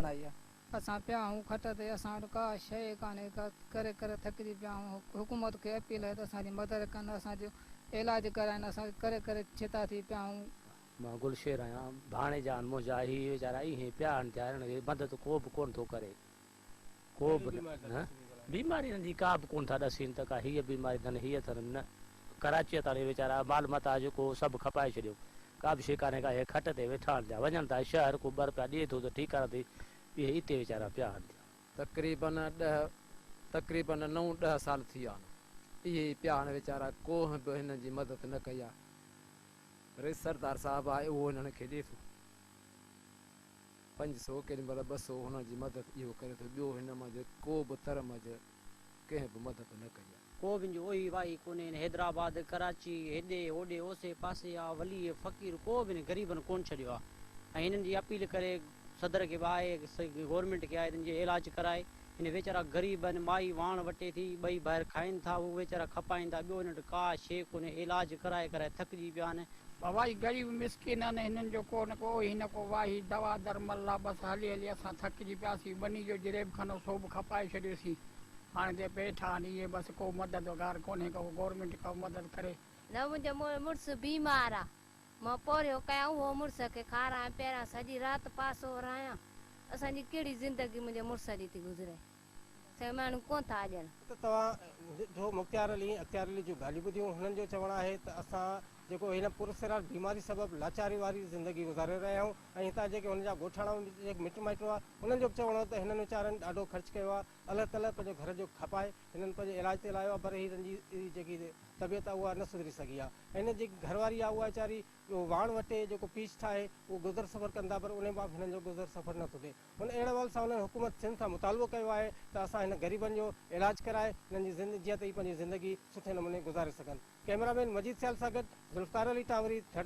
आई आहे। असां पिया आहियूं खट ते, असां वटि का शइ कान्हे, करे करे थकिजी पिया आहियूं। हुकूमत खे अपील आहे त असांजी मदद कनि, असांजो इलाजु कराइनि। असां करे करे छिता थी पिया आहियूं। मां गुलशेर आहियां, भाणे जा मुंहिंजा ही वीचारा ईअं पिया आहिनि थिया, हिन खे मदद को बि कोन थो करे, को बि बीमारी हिननि जी का बि कोन था ॾसीनि त का हीअ बीमारी अथनि, हीअ अथनि न। कराचीअ ताईं वीचारा माल मता जेको सभु खपाए छॾियो, का बि शइ कान्हे का, हे खट ते वेठा आहिनि थिया, वञनि था शहर, को ॿ रुपया ॾिए थो त ठीकु आहे, इहे हिते वीचारा पिया आहिनि थिया। तक़रीबन 9-10 साल थी विया आहिनि इहे पिया आहिनि वीचारा, को बि हिननि जी मदद न कई आहे। रईस सरदार साहिबु आहे, उहो हिननि खे ॾिए थो 500 केॾी महिल 200 हुननि जी मदद इहो करे थो। ॿियो हिन मंझि को बि तर मंझि कंहिं बि मदद न कई आहे। को बि ओही वाही कोन्हे, हैदराबाद, कराची, हेॾे होॾे ओसे पासे आहे, वली फ़क़ीर को बि ग़रीबनि कोन छॾियो आहे। ऐं हिननि जी अपील करे सदर खे बि आहे, गवर्नमेंट खे आहे, हिननि जो इलाजु कराए। हिन वीचारा ग़रीब आहिनि, माई वाण वटे थी, ॿई ॿाहिरि खाइनि था, उहे वीचारा खपाइनि था, ॿियो हिन वटि का शइ कोन्हे, इलाजु कराए कराए थकिजी पिया आहिनि। भई ग़रीब मिसकिन आहिनि, हिननि जो को न को ही न को वाही दवा दरमल आहे, बसि हली हली असां थकिजी पियासीं। बनी जो जरेब खनो सो बि खपाए छॾियोसीं, हाणे ते पेठा आहिनि इहे, बसि को मददगार कोन्हे, को गवर्नमेंट का मदद करे। न मुंहिंजो मुड़ुसु बीमार आहे, मां पोरियो कयां उहो मुड़ुस खे खारायां पहिरियां, सॼी राति पासो रहियां। असांजी कहिड़ी ज़िंदगी मुंहिंजे मुड़ुस जी थी गुज़रे, से माण्हू कोन था अॼनि। त तव्हां जो मुख़्तियार अली जूं ॻाल्हियूं ॿुधियूं, हुननि जो चवणु आहे त असां जेको हिन पुरसरार बीमारी सबबु लाचारी वारी ज़िंदगी गुज़ारे रहिया आहियूं। ऐं हितां जेके हुनजा ॻोठाणा जेके मिट माइट हुआ, हुननि जो बि चवणो त हिननि वीचारनि ॾाढो ख़र्चु कयो आहे, अलाह ताला पंहिंजो घर जो खपाए, हिननि पंहिंजो इलाज ते लायो आहे, पर हिननि जी जेकी तबियत आहे उहा न सुधरी सघी आहे। हिन जेकी घरवारी आहे उहा वीचारी वाण वटे जेको पीस ठाहे उहो गुज़र सफ़र कंदा, पर उन मां हिननि जो गुज़र सफ़र नथो थिए। हुन अहिड़े वाल सां हुननि हुकूमत सिंध सां मुतालबो कयो आहे त असां हिन ग़रीबनि जो इलाजु कराए हिननि जी ज़िंदगी जीअं त पंहिंजी ज़िंदगी सुठे नमूने गुज़ारे सघनि। कैमरामैन मजीद सियाल सां गॾु ज़ुल्फ़कार अली टावरी, धरती।